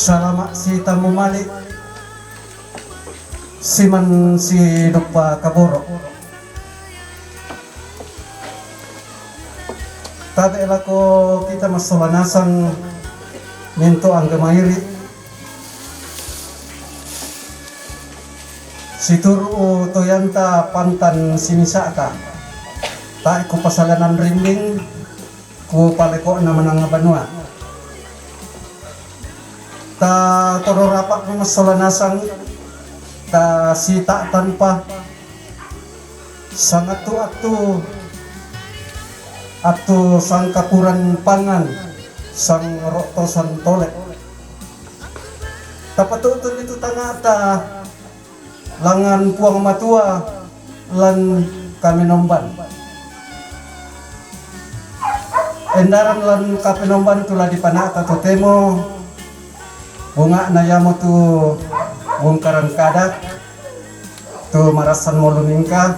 Salamat si tamu mali siman si lupa kaboro. Tadi lako kita masolanasan minto ang gamairi. Situru toyanta pantan sinisaka. Tak ko pasalanan rinding ku paleko na manang banua. Ta toro rapak masolanasan ta sita tanpa sangat tu atu sang kapuran pangan sang rokto sang tolek tapatutun itu tangata langan puang matua lan kami nomban endaran lan kami nomban tula di panata totemo bunga nayamo tu bongkaran kadak tu marasan moluningka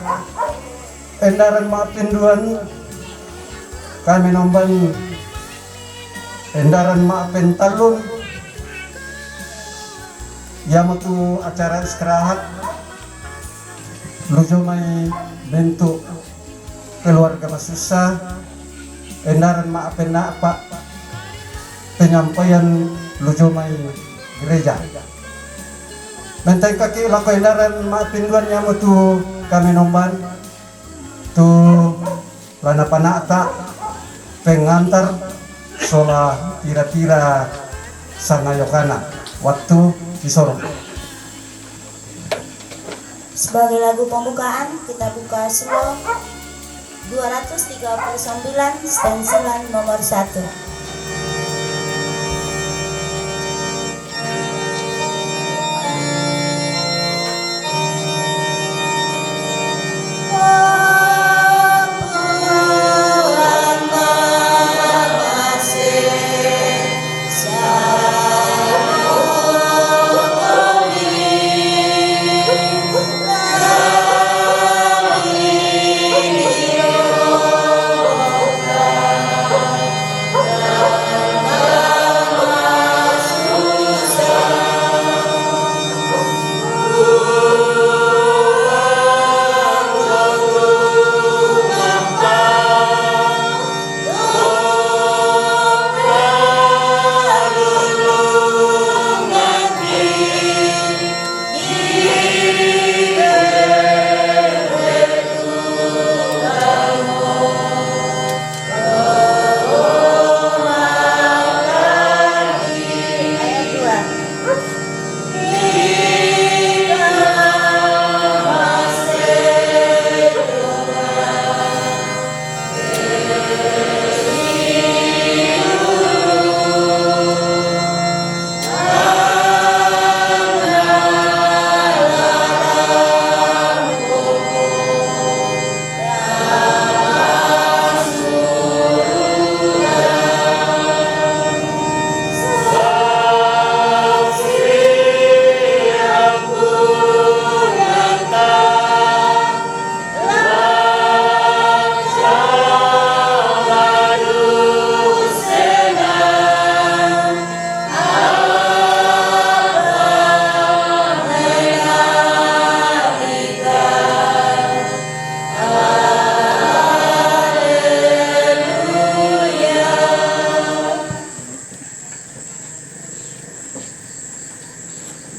endaran maapinduan kami nomban endaran maapin talun yamo tu acara istirahat lujo may bentuk keluarga masusah endaran maapin na apa penyampaian lujo may gereja menteng kaki lako endaran maapin duan yamo tu kami nomban tu lana panata pengantar sola tira-tira sangayokana waktu disorong. Sebagai lagu pembukaan kita buka slow 239 stensilan nomor 1.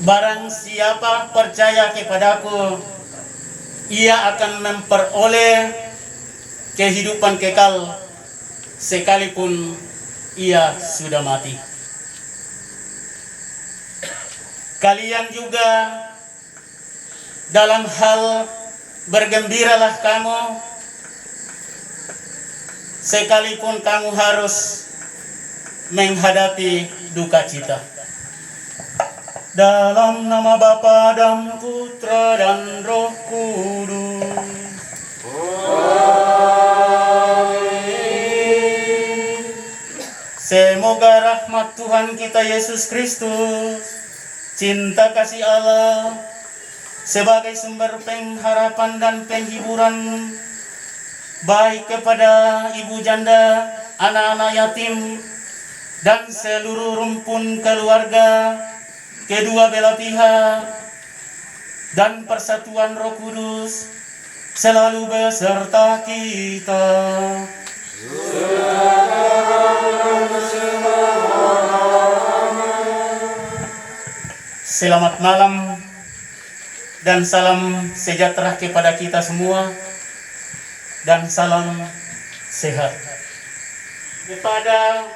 Barang siapa percaya kepadaku, ia akan memperoleh kehidupan kekal sekalipun ia sudah mati. Kalian juga dalam hal bergembiralah kamu, sekalipun kamu harus menghadapi duka cita. Dalam nama Bapa dan Putra dan Roh Kudus. Amin. Semoga rahmat Tuhan kita Yesus Kristus, cinta kasih Allah sebagai sumber pengharapan dan penghiburan baik kepada ibu janda, anak-anak yatim, dan seluruh rumpun keluarga, kedua belah pihak, dan persatuan Roh Kudus selalu beserta kita. Selamat malam dan salam sejahtera kepada kita semua dan salam sehat. Kepada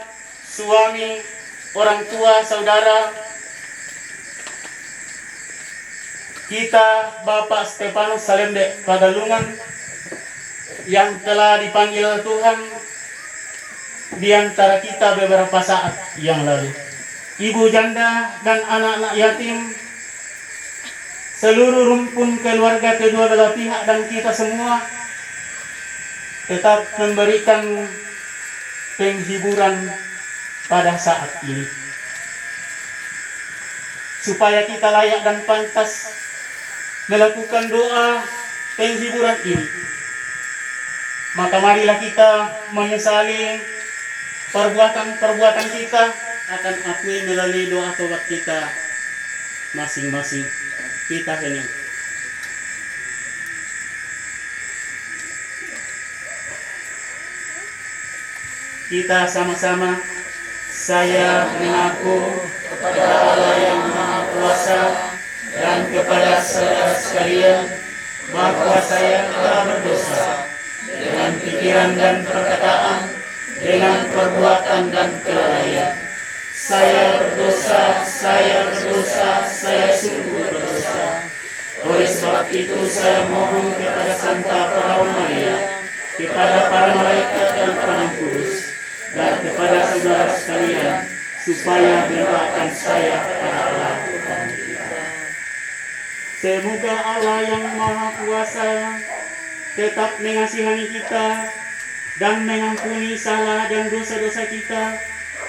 suami, orang tua, saudara kita Bapak Stefanus Salembe Pagalungan yang telah dipanggil Tuhan di antara kita beberapa saat yang lalu. Ibu janda dan anak-anak yatim, seluruh rumpun keluarga kedua belah pihak dan kita semua tetap memberikan penghiburan pada saat ini supaya kita layak dan pantas melakukan doa penghiburan ini. Maka marilah kita menyesali perbuatan-perbuatan kita, akan akui melalui doa tobat kita masing-masing. Kita hening. Kita sama-sama. Saya mengaku kepada Allah yang Maha Kuasa dan kepada saudara sekalian bahwa saya telah berdosa dengan pikiran dan perkataan, dengan perbuatan dan kelalaian. Saya berdosa, saya sungguh berdosa. Oleh sebab itu saya mohon kepada Santa Perawan Maria, kepada para malaikat dan para kudus, dan kepada saudara sekalian, supaya melimpahkan saya pada Allah Tuhan kita. Semoga Allah yang Maha Kuasa tetap mengasihani kita dan mengampuni salah dan dosa-dosa kita,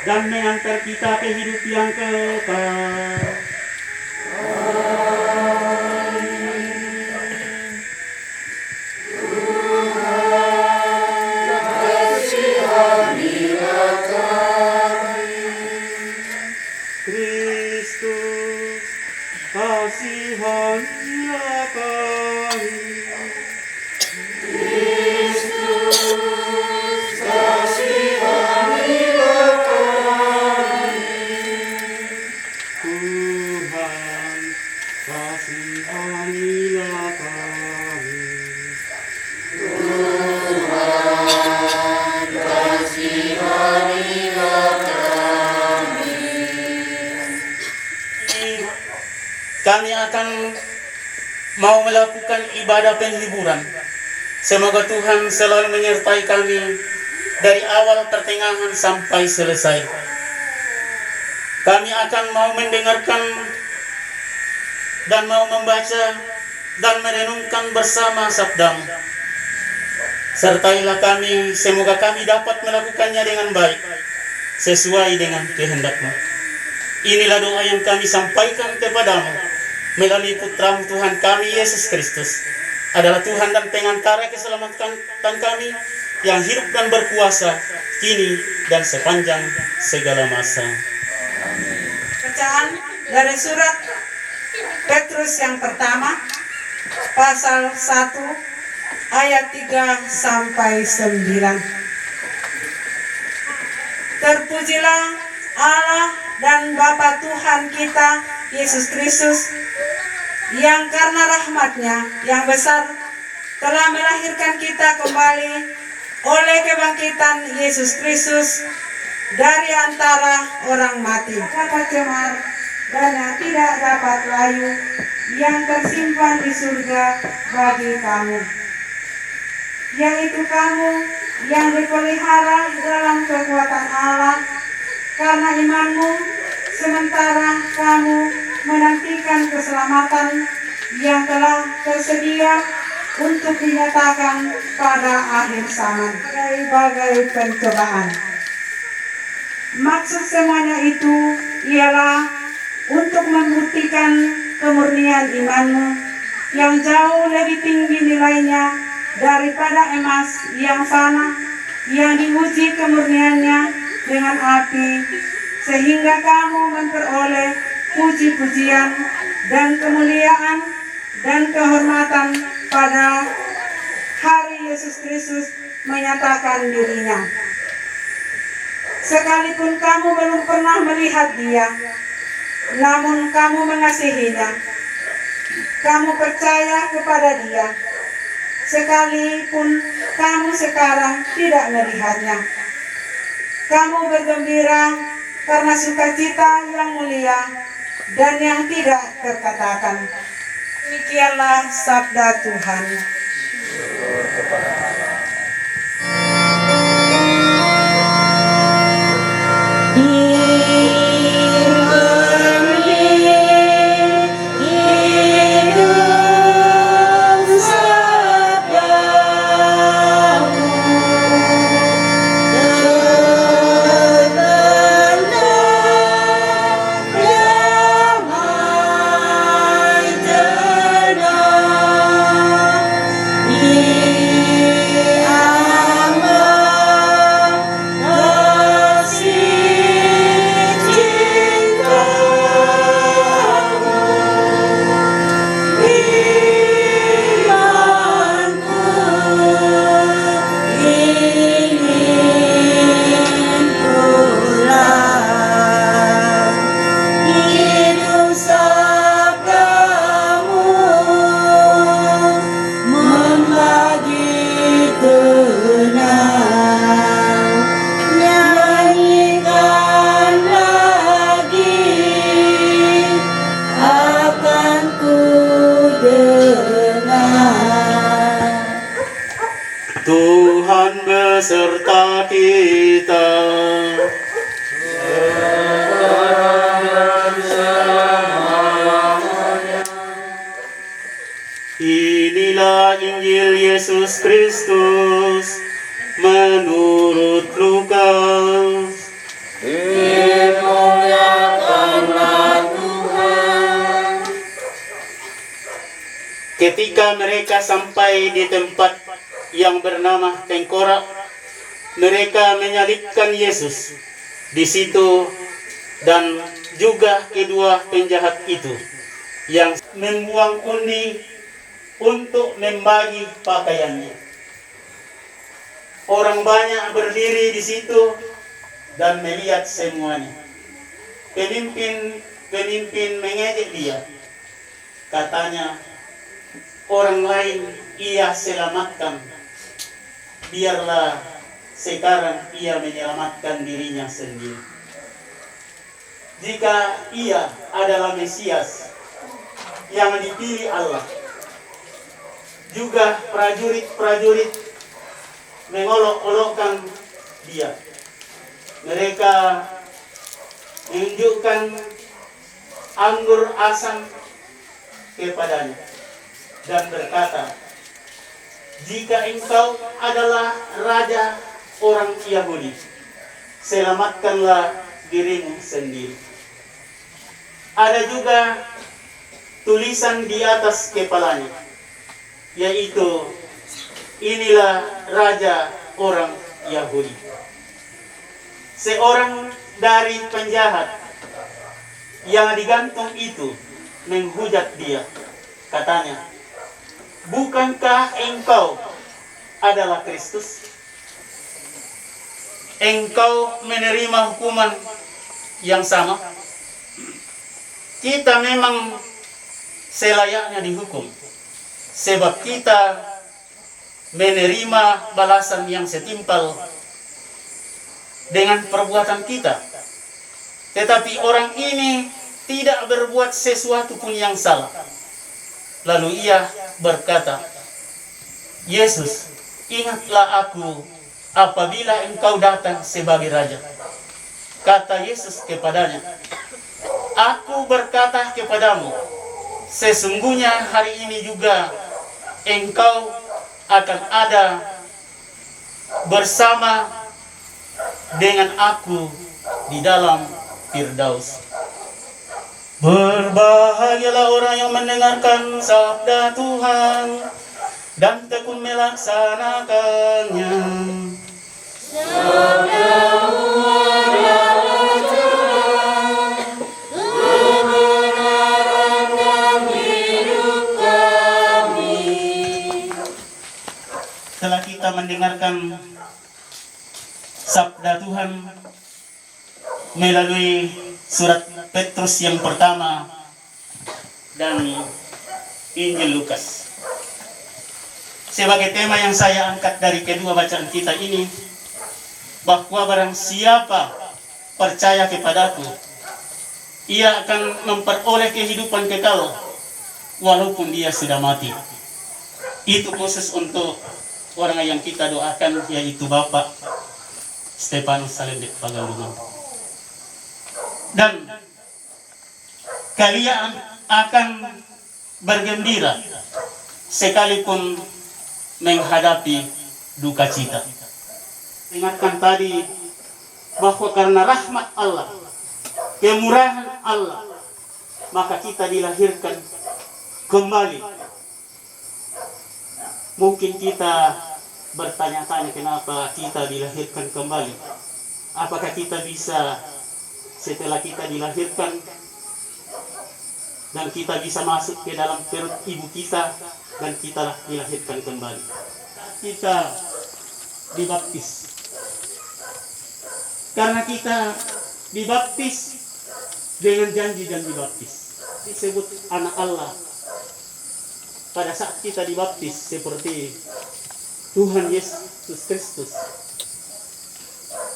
dan mengantar kita ke hidup yang kekal. Kristus, kasihanilah kami. Kami akan mau melakukan ibadah penghiburan. Semoga Tuhan selalu menyertai kami dari awal pertengahan sampai selesai. Kami akan mau mendengarkan dan mau membaca dan merenungkan bersama sabdamu. Sertailah kami, semoga kami dapat melakukannya dengan baik, sesuai dengan kehendak-Mu. Inilah doa yang kami sampaikan kepadamu melalui Putra Tuhan kami Yesus Kristus, adalah Tuhan dan pengantara keselamatan kami, yang hidup dan berkuasa kini dan sepanjang segala masa. Bacaan dari surat Petrus yang pertama, pasal 1 ayat 3 sampai 9. Terpujilah Allah dan Bapa Tuhan kita Yesus Kristus, yang karena rahmat-Nya yang besar telah melahirkan kita kembali oleh kebangkitan Yesus Kristus dari antara orang mati. Dapat cemar dan yang tidak dapat layu, yang tersimpan di surga bagi kamu, yaitu kamu yang dipelihara dalam kekuatan Allah karena imanmu, sementara kamu menantikan keselamatan yang telah tersedia untuk dinyatakan pada akhir zaman. Bagai pencobaan. Maksud semuanya itu ialah untuk membuktikan kemurnian imanmu yang jauh lebih tinggi nilainya daripada emas yang fana, yang diuji kemurniannya dengan api, sehingga kamu memperoleh puji-pujian dan kemuliaan dan kehormatan pada hari Yesus Kristus menyatakan dirinya. Sekalipun kamu belum pernah melihat Dia, namun kamu mengasihinya. Kamu percaya kepada Dia, sekalipun kamu sekarang tidak melihatnya. Kamu bergembira karena sukacita yang mulia dan yang tidak terkatakan. Demikianlah sabda Tuhan. Tuhan beserta kita. Inilah Injil Yesus Kristus menurut Lukas. Ketika mereka sampai di tempat yang bernama Tengkorak, mereka menyalibkan Yesus di situ dan juga kedua penjahat itu yang membuang undi untuk membagi pakaiannya. Orang banyak berdiri di situ dan melihat semuanya. Pemimpin mengejek dia. Katanya, orang lain ia selamatkan, biarlah sekarang ia menyelamatkan dirinya sendiri. Jika ia adalah Mesias yang dipilih Allah, juga prajurit-prajurit mengolok-olokkan dia. Mereka menunjukkan anggur asam kepadanya dan berkata, jika engkau adalah raja orang Yahudi, selamatkanlah dirimu sendiri. Ada juga tulisan di atas kepalanya, yaitu, inilah raja orang Yahudi. Seorang dari penjahat yang digantung itu menghujat dia. Katanya, bukankah engkau adalah Kristus? Engkau menerima hukuman yang sama. Kita memang selayaknya dihukum, sebab kita menerima balasan yang setimpal dengan perbuatan kita. Tetapi orang ini tidak berbuat sesuatu pun yang salah. Lalu ia berkata, Yesus, ingatlah aku apabila engkau datang sebagai raja. Kata Yesus kepadanya, aku berkata kepadamu, sesungguhnya hari ini juga engkau akan ada bersama dengan aku di dalam Firdaus. Berbahagialah orang yang mendengarkan sabda Tuhan dan tekun melaksanakannya. Sabda mendengarkan sabda Tuhan melalui surat Petrus yang pertama dan Injil Lukas. Sebagai tema yang saya angkat dari kedua bacaan kita ini, bahwa barang siapa percaya kepadaku, ia akan memperoleh kehidupan kekal walaupun dia sudah mati. Itu khusus untuk orang yang kita doakan, yaitu Bapak Stefanus Salembet Pagalungan. Dan kalian akan bergembira sekalipun menghadapi duka cita. Ingatkan tadi bahwa karena rahmat Allah, kemurahan Allah, maka kita dilahirkan kembali. Mungkin kita bertanya-tanya kenapa kita dilahirkan kembali. Apakah kita bisa setelah kita dilahirkan dan kita bisa masuk ke dalam perut ibu kita dan kita dilahirkan kembali. Kita dibaptis. Karena kita dibaptis dengan janji-janji baptis. Disebut anak Allah. Pada saat kita dibaptis seperti Tuhan Yesus Kristus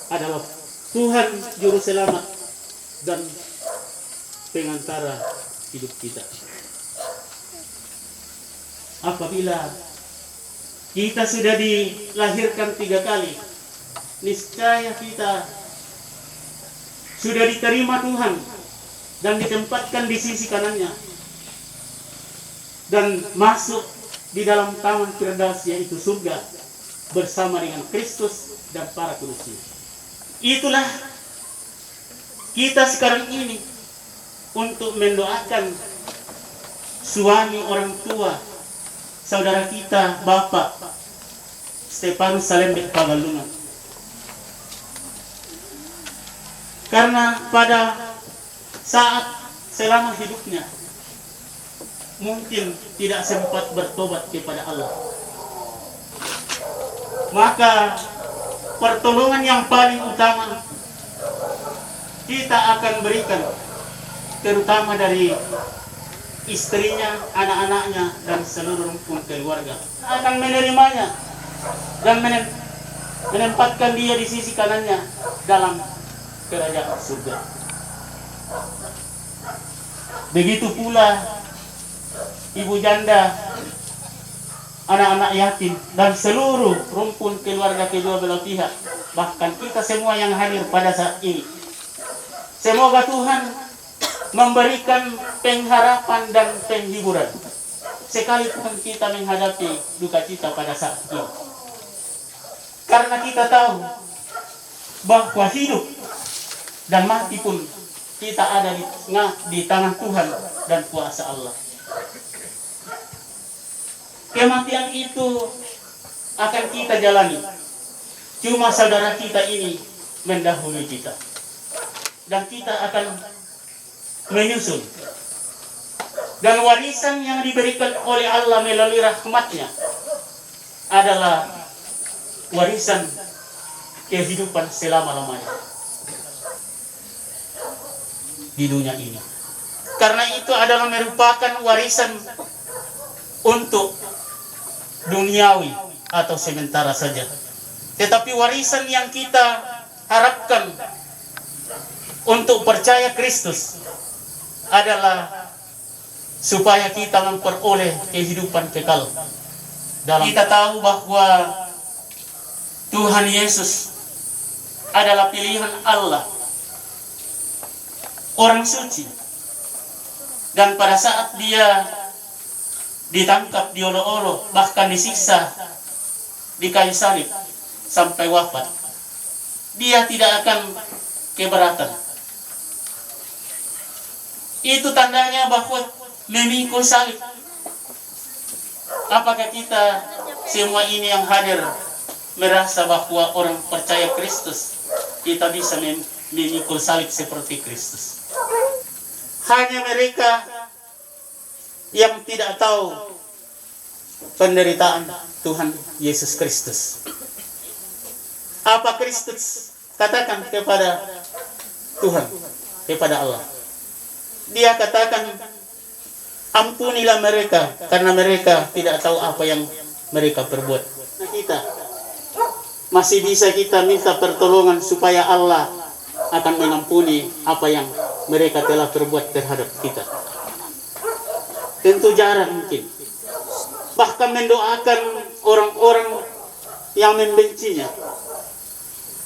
adalah Tuhan Juru Selamat dan pengantara hidup kita. Apabila kita sudah dilahirkan 3 kali, niscaya kita sudah diterima Tuhan dan ditempatkan di sisi kanannya dan masuk di dalam taman Firdaus, yaitu surga, bersama dengan Kristus dan para kudusnya. Itulah kita sekarang ini untuk mendoakan suami, orang tua, saudara kita, Bapak Stefanus Salembet Pagalungan. Karena pada saat selama hidupnya mungkin tidak sempat bertobat kepada Allah, maka pertolongan yang paling utama kita akan berikan, terutama dari istrinya, anak-anaknya, dan seluruh rumpun keluarga, akan menerimanya dan menempatkan dia di sisi kanannya dalam kerajaan surga. Begitu pula ibu janda, anak-anak yatim, dan seluruh rumpun keluarga kedua belah pihak, bahkan kita semua yang hadir pada saat ini. Semoga Tuhan memberikan pengharapan dan penghiburan sekalipun kita menghadapi duka cita pada saat ini. Karena kita tahu bahwa hidup dan mati pun kita ada di tangan Tuhan dan kuasa Allah. Kematian itu akan kita jalani. Cuma saudara kita ini mendahului kita. Dan kita akan menyusul. Dan warisan yang diberikan oleh Allah melalui rahmatnya adalah warisan kehidupan selama-lamanya di dunia ini. Karena itu adalah merupakan warisan untuk duniawi atau sementara saja. Tetapi warisan yang kita harapkan untuk percaya Kristus adalah supaya kita memperoleh kehidupan kekal. Kita tahu bahwa Tuhan Yesus adalah pilihan Allah, orang suci. Dan pada saat dia ditangkap, diolok-olok, bahkan disiksa di kayu salib sampai wafat, dia tidak akan keberatan. Itu tandanya bahwa memikul salib. Apakah kita semua ini yang hadir merasa bahwa orang percaya Kristus kita bisa memikul salib seperti Kristus? Hanya mereka yang tidak tahu penderitaan Tuhan Yesus Kristus. Apa Kristus katakan kepada Tuhan, kepada Allah? Dia katakan, ampunilah mereka karena mereka tidak tahu apa yang mereka perbuat. Nah, kita masih bisa kita minta pertolongan supaya Allah akan mengampuni apa yang mereka telah perbuat terhadap kita. Tentu jarang mungkin. Bahkan mendoakan orang-orang yang membencinya.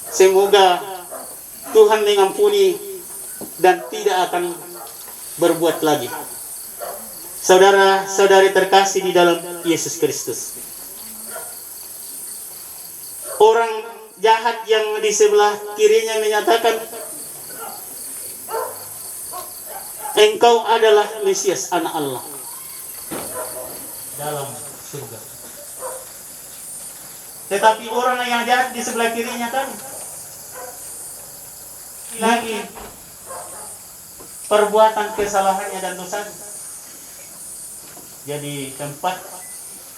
Semoga Tuhan mengampuni dan tidak akan berbuat lagi. Saudara-saudari terkasih di dalam Yesus Kristus. Orang jahat yang di sebelah kirinya menyatakan, engkau adalah Mesias, anak Allah dalam surga. Tetapi orang yang jahat di sebelah kirinya kan lagi perbuatan kesalahannya dan dosanya. Jadi tempat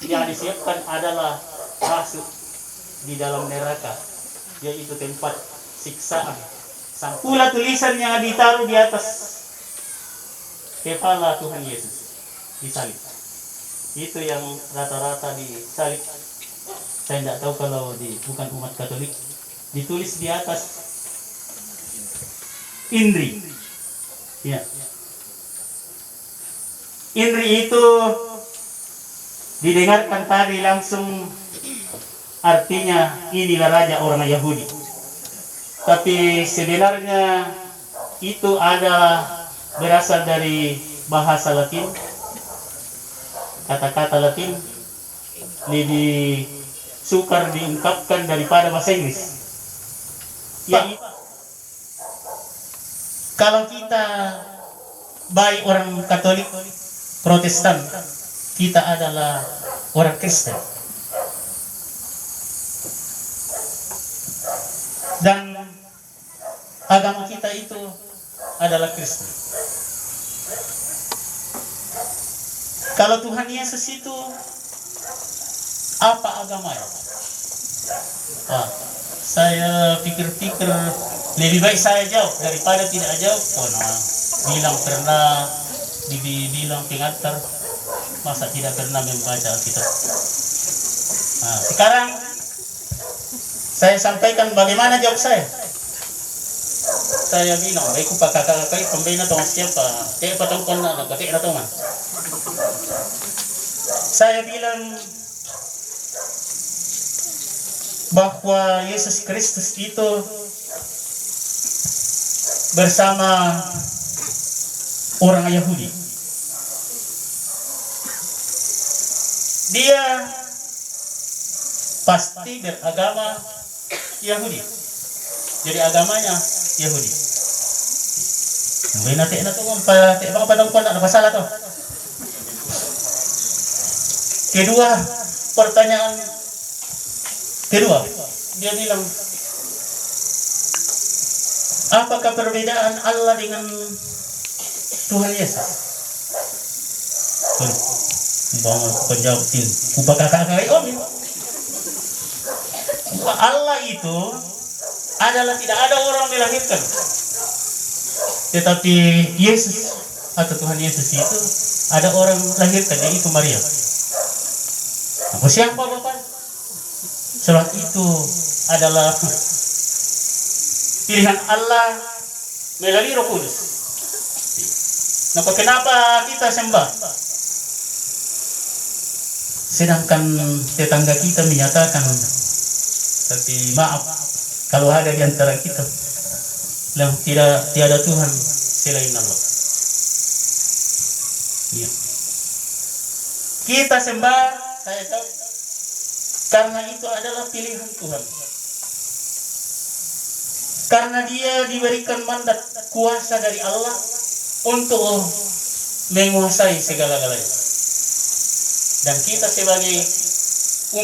yang disiapkan adalah masuk di dalam neraka, yaitu tempat siksaan. Pula tulisan yang ditaruh di atas kepala Tuhan Yesus disalib. Itu yang rata-rata disalib. Saya tidak tahu kalau bukan umat Katolik, ditulis di atas INRI. Ya. INRI itu didengarkan tadi langsung artinya inilah raja orang Yahudi. Tapi sebenarnya itu adalah berasal dari bahasa Latin. Kata-kata Latin lebih sukar diungkapkan daripada bahasa Inggris. Ya, kalau kita baik orang Katolik, Protestan, kita adalah orang Kristen. Dan agama kita itu adalah Kristen. Kalau Tuhan Yesus itu apa agamanya? Saya pikir-pikir lebih baik saya jawab daripada tidak jawab. Bilang pernah dibilang pengantar, masa tidak pernah membaca Alkitab. Sekarang saya sampaikan bagaimana jawab saya. Saya bilang, baikku pak kakak pembina tong siapa? Tidak patong kona, tidak na tongan. Saya bilang bahwa Yesus Kristus itu bersama orang Yahudi. Dia pasti beragama Yahudi. Jadi agamanya Yahudi. Mbena tek na to pa tek baka padang na masalah to. Pertanyaan kedua, dia bilang, apakah perbedaan Allah dengan Tuhan Yesus? Bangun penjawabin, kakak-kakak Allah itu adalah tidak ada orang melahirkan, tetapi Yesus atau Tuhan Yesus itu ada orang lahirkan, yaitu Maria. Apa siapa Bapak? Sebab itu adalah pilihan Allah melalui Roh Kudus. Kenapa kita sembah? Sedangkan tetangga kita menyatakan, tapi maaf, kalau ada di antara kita yang tiada Tuhan selain Allah. Ya. Kita sembah, saya tahu, karena itu adalah pilihan Tuhan. Karena dia diberikan mandat kuasa dari Allah untuk menguasai segala-galanya. Dan kita sebagai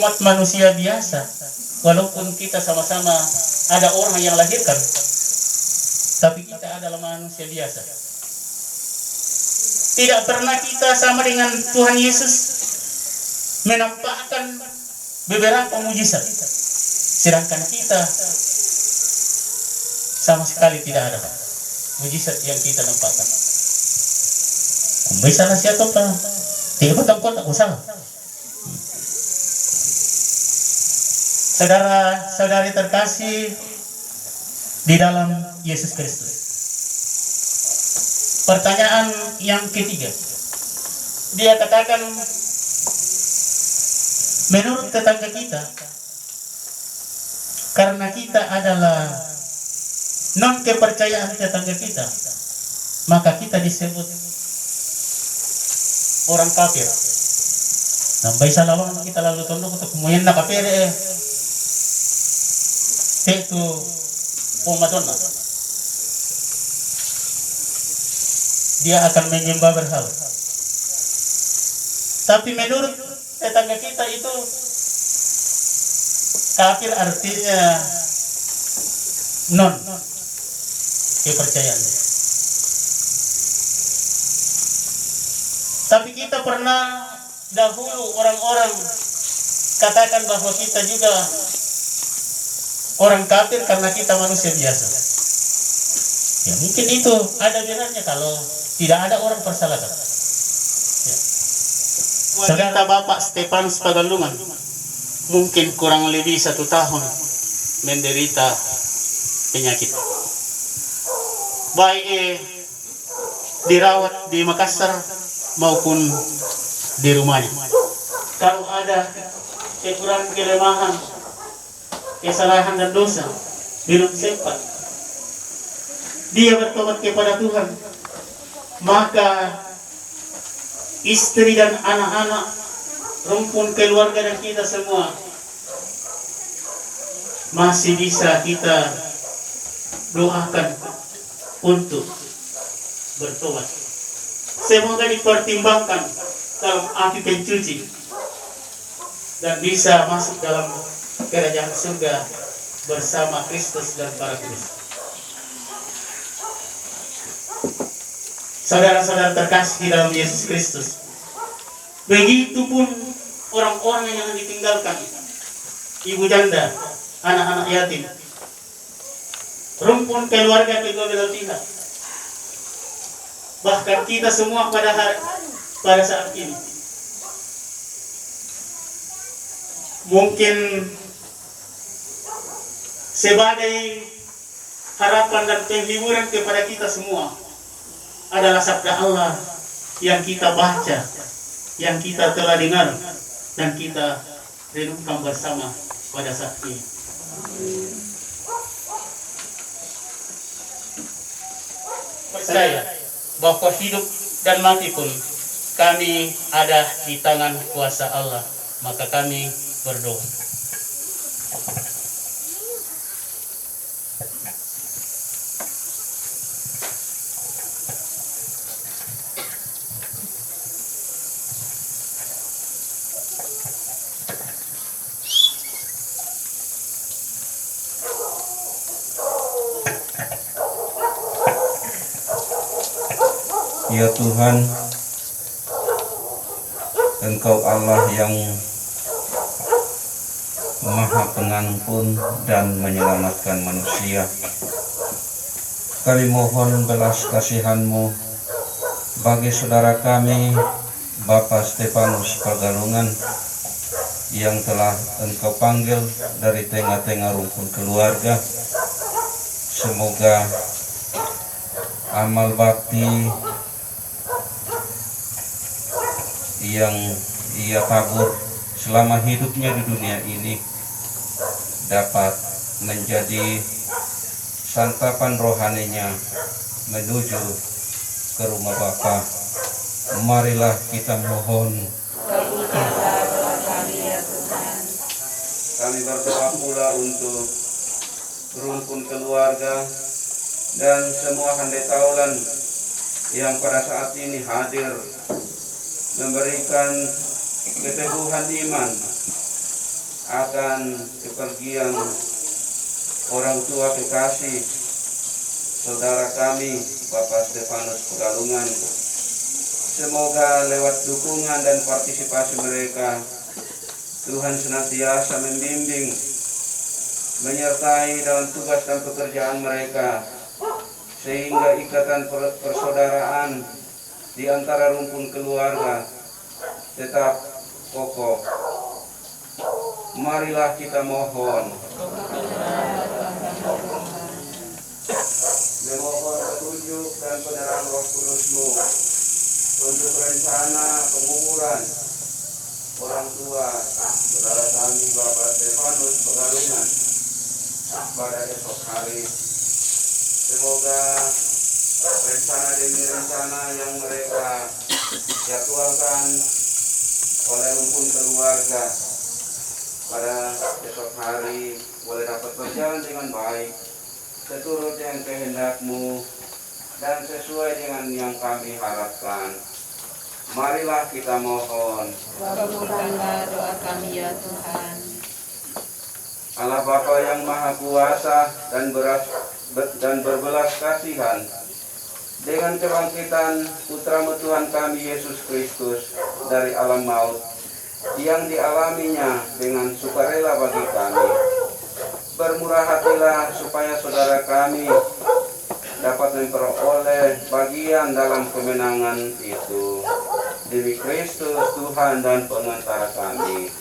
umat manusia biasa, walaupun kita sama-sama ada orang yang lahirkan, tapi kita adalah manusia biasa. Tidak pernah kita sama dengan Tuhan Yesus. menampakkan beberapa mujizat, sedangkan kita sama sekali tidak ada mujizat yang kita nampakkan. Bisa lah siapa pa? Tiga petang kota aku salah. Saudara-saudari terkasih di dalam Yesus Kristus. Pertanyaan yang ketiga, dia katakan, menurut tetangga kita, karena kita adalah non kepercayaan tetangga kita, maka kita disebut orang kafir. Sampai salah kita lalu tunduk untuk kemudian nak kafir itu Madonna. Dia akan menyembah berhala. Tapi menurut tetangga kita itu kafir artinya non kepercayaan. Tapi kita pernah dahulu orang-orang katakan bahwa kita juga orang kafir karena kita manusia biasa. Ya mungkin itu ada benarnya kalau tidak ada orang persalahkan. Ya. Saudara Bapak Stefanus Pagalungan mungkin kurang lebih 1 tahun menderita penyakit. Baik dirawat di Makassar maupun di rumahnya. Kalau ada kekurangan, kelemahan, kesalahan dan dosa, belum sempat dia bertobat kepada Tuhan, maka istri dan anak-anak, rumpun keluarga dan kita semua masih bisa kita doakan untuk bertobat. Semoga dipertimbangkan dalam api pencuci dan bisa masuk dalam kerajaan surga bersama Kristus dan para kudus. Saudara-saudara terkasih di dalam Yesus Kristus, begitupun orang-orang yang ditinggalkan, ibu janda, anak-anak yatim, rumpun keluarga kedua belah pihak, bahkan kita semua pada saat ini mungkin sebagai harapan dan penghiburan kepada kita semua adalah sabda Allah yang kita baca, yang kita telah dengar dan kita renungkan bersama pada saat ini. Percaya bahwa hidup dan mati pun kami ada di tangan kuasa Allah, maka kami berdoa. Ya Tuhan, Engkau Allah yang Maha Pengampun dan menyelamatkan manusia. Kami mohon belas kasihan-Mu bagi saudara kami, Bapak Stefanus Pagalungan, yang telah Engkau panggil dari tengah-tengah rumpun keluarga. Semoga amal bakti yang ia tabur selama hidupnya di dunia ini dapat menjadi santapan rohaninya menuju ke rumah Bapa. Marilah kita mohon. Kami berdoa pula untuk rumpun keluarga dan semua handai taulan yang pada saat ini hadir memberikan keteguhan iman akan kepergian orang tua kekasih saudara kami Bapak Stefanus Pagalungan. Semoga lewat dukungan dan partisipasi mereka Tuhan senantiasa membimbing, menyertai dalam tugas dan pekerjaan mereka, sehingga ikatan persaudaraan di antara rumpun keluarga tetap kokoh. Marilah kita mohon. Memohon petunjuk dan penerangan Roh Kudus-Mu untuk rencana penguburan orang tua saudara kami Bapak Stefanus Pegalungan pada esok hari. Semoga rencana demi rencana yang mereka jadwalkan oleh rumpun keluarga pada esok hari boleh dapat berjalan dengan baik, seturut dengan kehendak-Mu dan sesuai dengan yang kami harapkan. Marilah kita mohon. Kabulkanlah doa kami ya Tuhan. Allah Bapa yang Maha Kuasa dan berbelas kasihan, dengan kebangkitan putra Tuhan kami Yesus Kristus dari alam maut yang dialaminya dengan sukarela bagi kami, bermurah hatilah supaya saudara kami dapat memperoleh bagian dalam kemenangan itu. Demi Kristus Tuhan dan pengantara kami.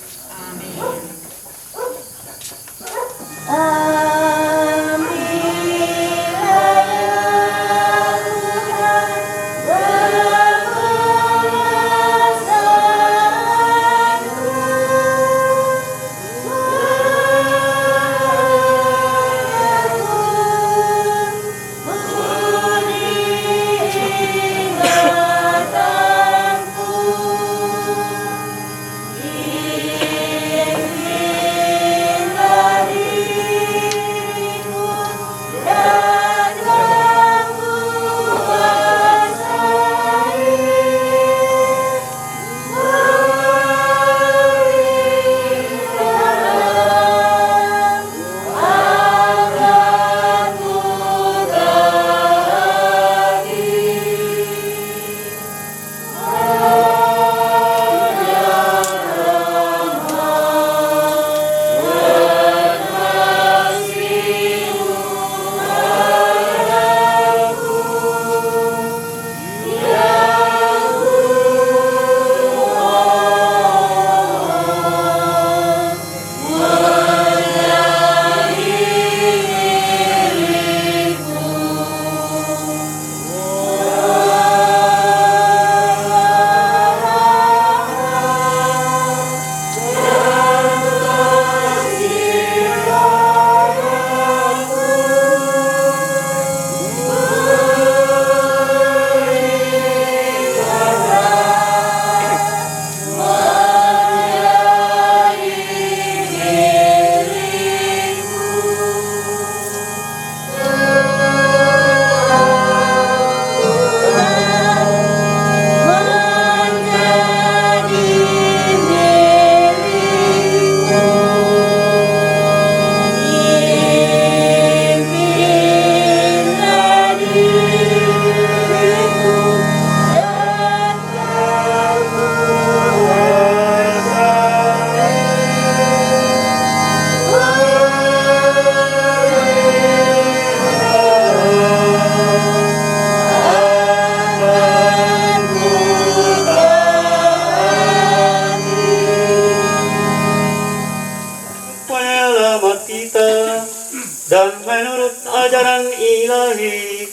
dan menurut ajaran ilahi,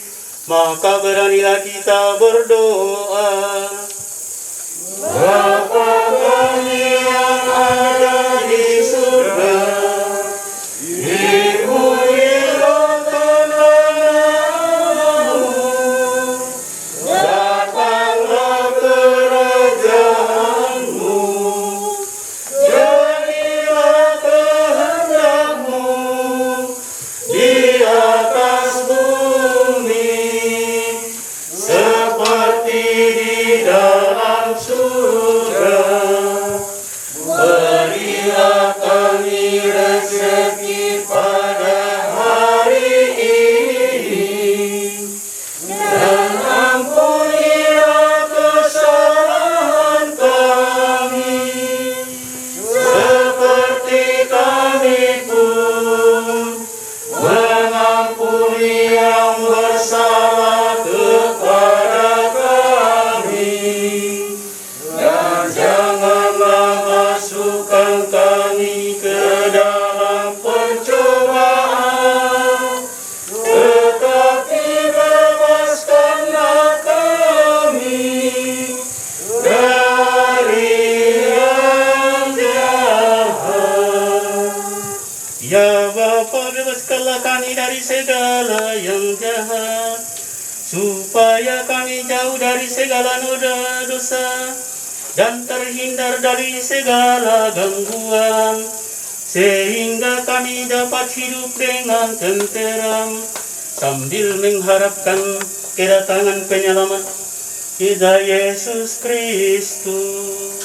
maka beranilah kita berdoa. Bapa kami yang ada di surga, dimuliakan namamu, datanglah kerajaanmu, jadilah kehendakmu di atas bumi seperti di dalam surga. Berilah kami rezeki pada hari ini, dan ampunilah kesalahan kami selamatkanlah kami dari segala yang jahat, supaya kami jauh dari segala noda dosa, dan terhindar dari segala gangguan, sehingga kami dapat hidup dengan tenteram, sambil mengharapkan kedatangan penyelamat kita Yesus Kristus.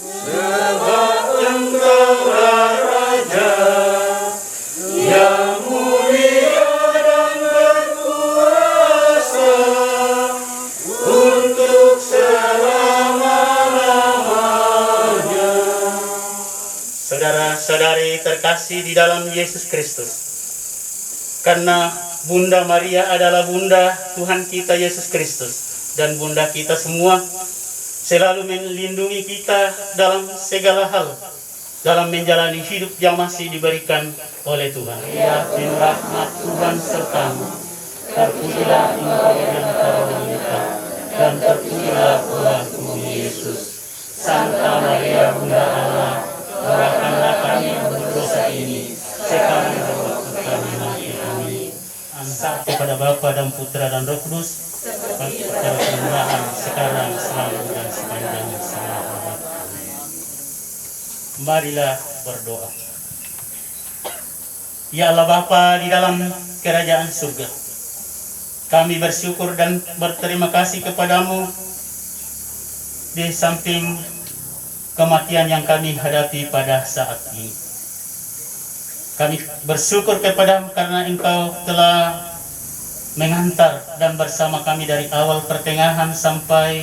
Sebab Engkaulah Raja yang mulia dan berkuasa untuk selama-lamanya. Saudara-saudari terkasih di dalam Yesus Kristus, karena Bunda Maria adalah Bunda Tuhan kita Yesus Kristus dan Bunda kita semua, selalu melindungi kita dalam segala hal, dalam menjalani hidup yang masih diberikan oleh Tuhan. Ya, rahmat Tuhan sertamu, terpujilah engkau di antara wanita, dan terpujilah buahmu Yesus. Santa Maria Bunda Allah, doakanlah kami yang berdosa ini, sekarang dan waktu kami mati. Amin. Ansar kepada Bapa dan Putra dan Roh Kudus, secara kemuliaan sekarang, selalu, dan sepanjang zaman. Marilah berdoa. Ya Allah Bapa di dalam kerajaan surga, kami bersyukur dan berterima kasih kepadamu di samping kematian yang kami hadapi pada saat ini. Kami bersyukur kepadamu karena Engkau telah mengantar dan bersama kami dari awal pertengahan sampai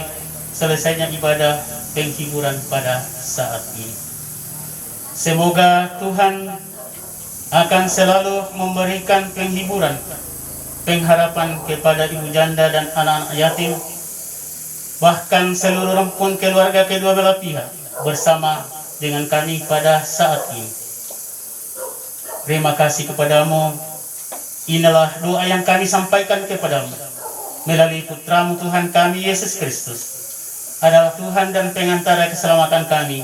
selesainya ibadah penghiburan pada saat ini. Semoga Tuhan akan selalu memberikan penghiburan, pengharapan kepada ibu janda dan anak-anak yatim, bahkan seluruh rumpun keluarga kedua belah pihak bersama dengan kami pada saat ini. Terima kasih kepadamu. Inilah doa yang kami sampaikan kepadamu melalui Putramu Tuhan kami Yesus Kristus, adalah Tuhan dan pengantara keselamatan kami,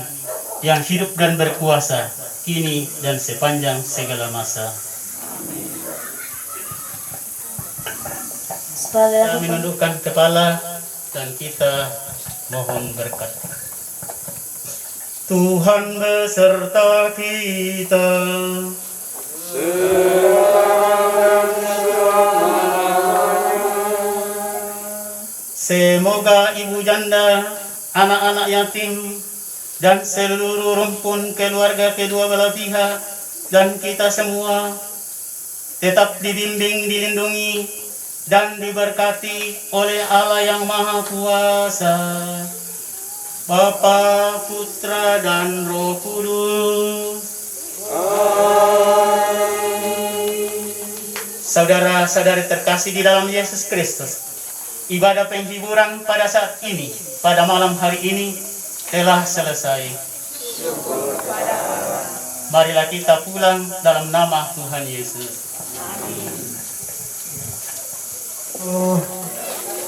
yang hidup dan berkuasa kini dan sepanjang segala masa. Kita menundukkan kepala dan kita mohon berkat. Tuhan beserta kita. Semoga ibu janda, anak-anak yatim, dan seluruh rumpun keluarga kedua belah pihak dan kita semua tetap dibimbing, dilindungi, dan diberkati oleh Allah yang Maha Kuasa, Bapa, Putra, dan Roh Kudus. Saudara-saudari terkasih di dalam Yesus Kristus, ibadah penghiburan pada saat ini, pada malam hari ini telah selesai. Marilah kita pulang dalam nama Tuhan Yesus.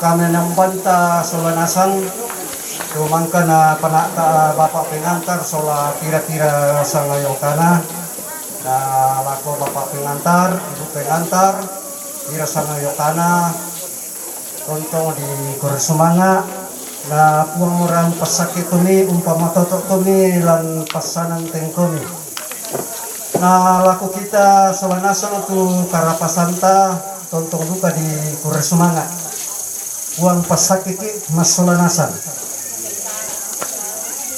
Kami nambanta solanasan rumangka na panata Bapak pengantar sola kira-kira sangayokana na lako Bapak pengantar, Ibu pengantar kira sangayokana tontong di Kursumanga na puang orang pasakit kami umpama totok kami lan pasanan teng kami na laku kita solanasan untuk karapasanta tontong duka di Kursumanga puang pasakit mas solanasan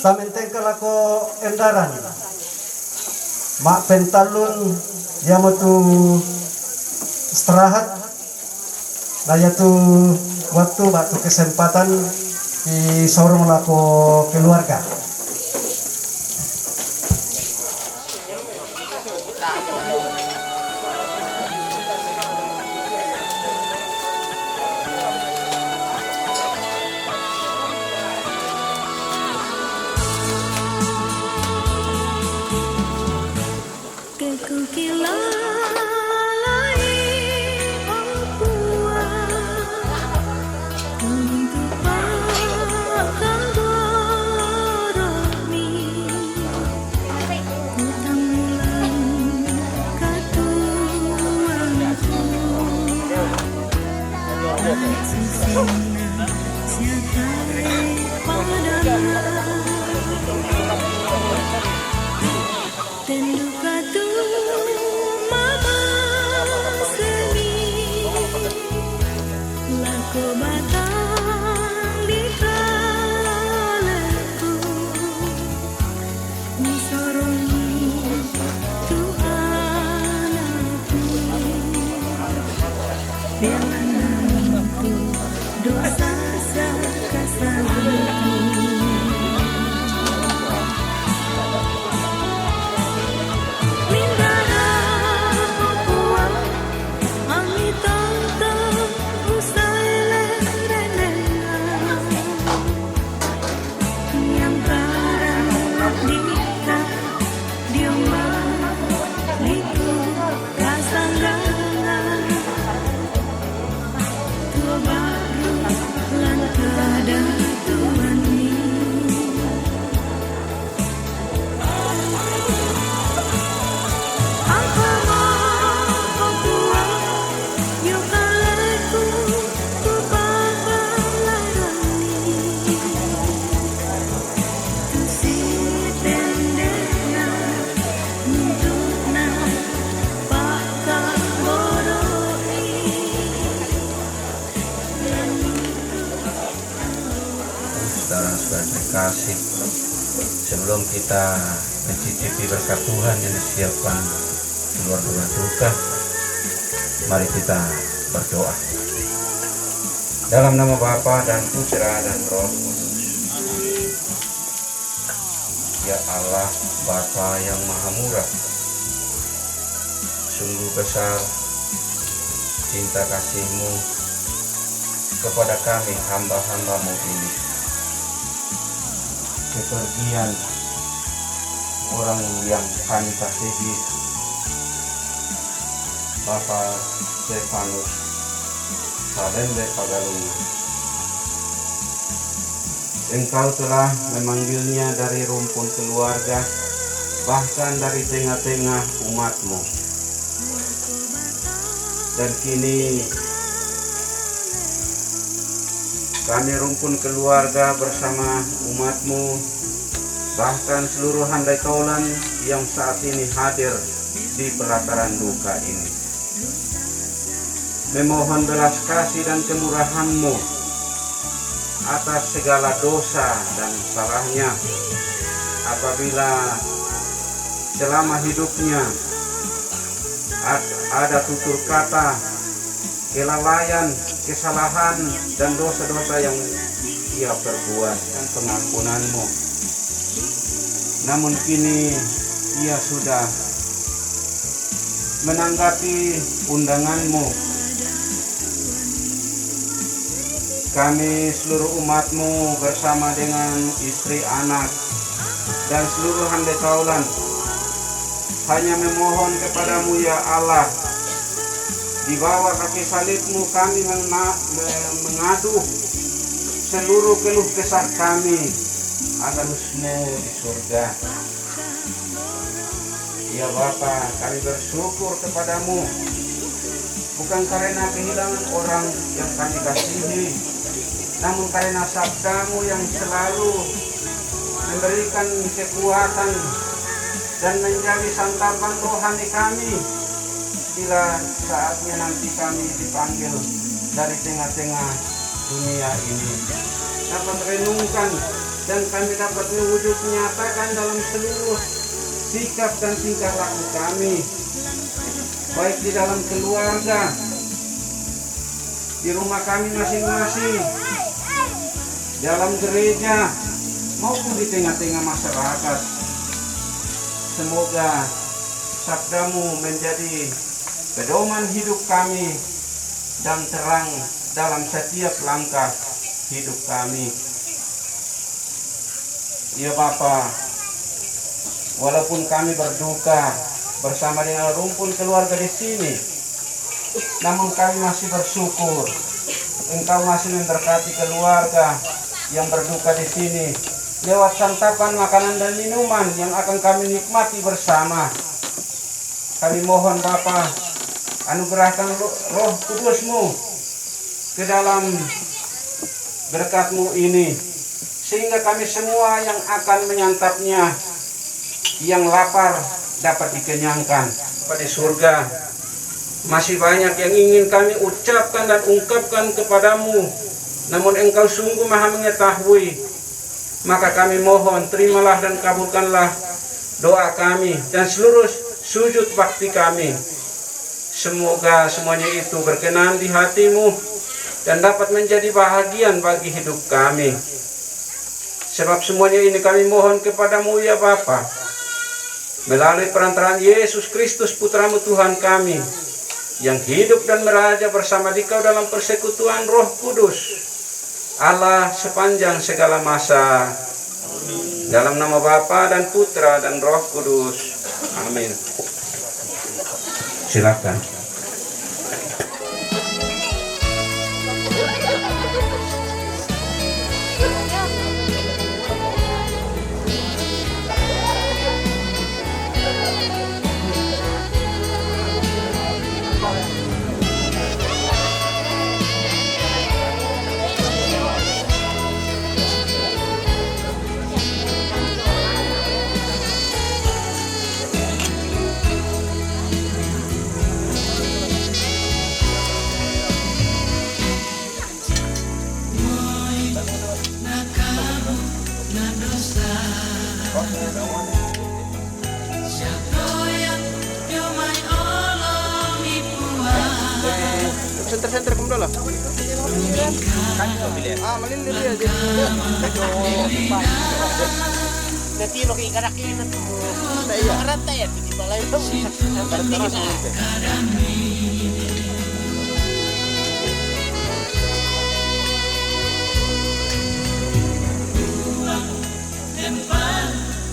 tamenteng kalako endaran mak pentalun yamo tu istirahat laya tu waktu batu kesempatan di sorong lako keluarga. Untuk akan kasih. Sebelum kita mencicipi berkat Tuhan yang disiapkan keluarga berduka, mari kita berdoa. Dalam nama Bapa dan Putra dan Roh Kudus. Ya Allah, Bapa yang Maha Murah, sungguh besar cinta kasih-Mu kepada kami hamba-hamba-Mu ini. Kepergian orang yang kami kasihi, Bapak Stefanus Salembe Pagalungan. Engkau telah memanggilnya dari rumpun keluarga, bahkan dari tengah-tengah umat-Mu. Dan kini kami rumpun keluarga bersama umat-Mu, bahkan seluruh handai taulan yang saat ini hadir di pelataran duka ini, memohon belas kasih dan kemurahan-Mu atas segala dosa dan salahnya apabila selama hidupnya ada tutur kata, kelalaian, kesalahan, dan dosa-dosa yang ia perbuat, dan pengampunan-Mu. Namun kini ia sudah menanggapi undangan-Mu. Kami seluruh umat-Mu bersama dengan istri, anak, dan seluruh handai taulan hanya memohon kepadamu ya Allah, di bawah kaki salib-Mu kami mengadu seluruh keluh kesah kami agar Mu di surga. Ya Bapa, kami bersyukur kepadamu, bukan karena kehilangan orang yang kami kasihi, namun karena sabda-Mu yang selalu memberikan kekuatan dan menjadi santapan rohani kami bila saatnya nanti kami dipanggil dari tengah-tengah dunia ini. Dapat renungkan dan kami dapat mewujud nyatakan dalam seluruh sikap dan tingkah laku kami, baik di dalam keluarga, di rumah kami masing-masing, dalam gereja, maupun di tengah-tengah masyarakat. Semoga sabda-Mu menjadi pedoman hidup kami dan terang dalam setiap langkah hidup kami. Ya Bapa, walaupun kami berduka bersama dengan rumpun keluarga di sini, namun kami masih bersyukur Engkau masih memberkati keluarga yang berduka di sini lewat santapan makanan dan minuman yang akan kami nikmati bersama. Kami mohon Bapa, anugerahkan Roh Kudus-Mu ke dalam berkat-Mu ini, sehingga kami semua yang akan menyantapnya, yang lapar dapat dikenyangkan. Pada surga masih banyak yang ingin kami ucapkan dan ungkapkan kepadamu, namun Engkau sungguh Maha mengetahui. Maka kami mohon, terimalah dan kabulkanlah doa kami dan seluruh sujud bakti kami. Semoga semuanya itu berkenan di hati-Mu dan dapat menjadi bahagian bagi hidup kami. Sebab semuanya ini kami mohon kepadamu ya Bapa, melalui perantaraan Yesus Kristus Putra-Mu Tuhan kami, yang hidup dan meraja bersama Dikau dalam persekutuan Roh Kudus, Allah sepanjang segala masa. Dalam nama Bapa dan Putra dan Roh Kudus. Amin. Silakan. Center kumdo lah. Malilir dia. Nanti lo kikarakin itu. Saya karanta ya di balai itu.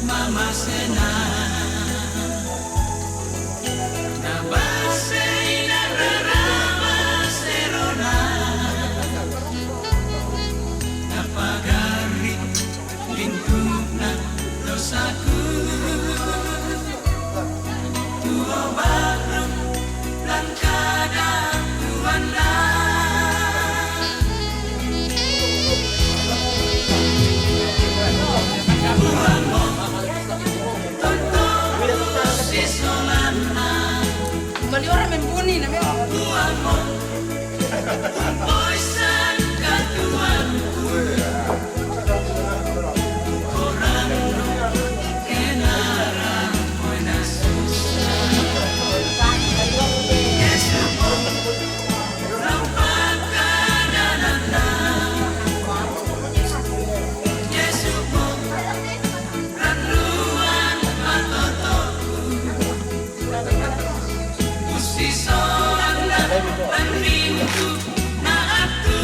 Mama Sena Nabase Inarama Serona Napagari Lingkuna Dosaku Tuo bareng Langkada Tuana Bali orang membuni namanya. Boysan katuanku Orang kenara Buena susah Yesumo Rampakananana Yesumo Ranruan matotoku Gusti Solanda Penminggu Naatu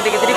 dikit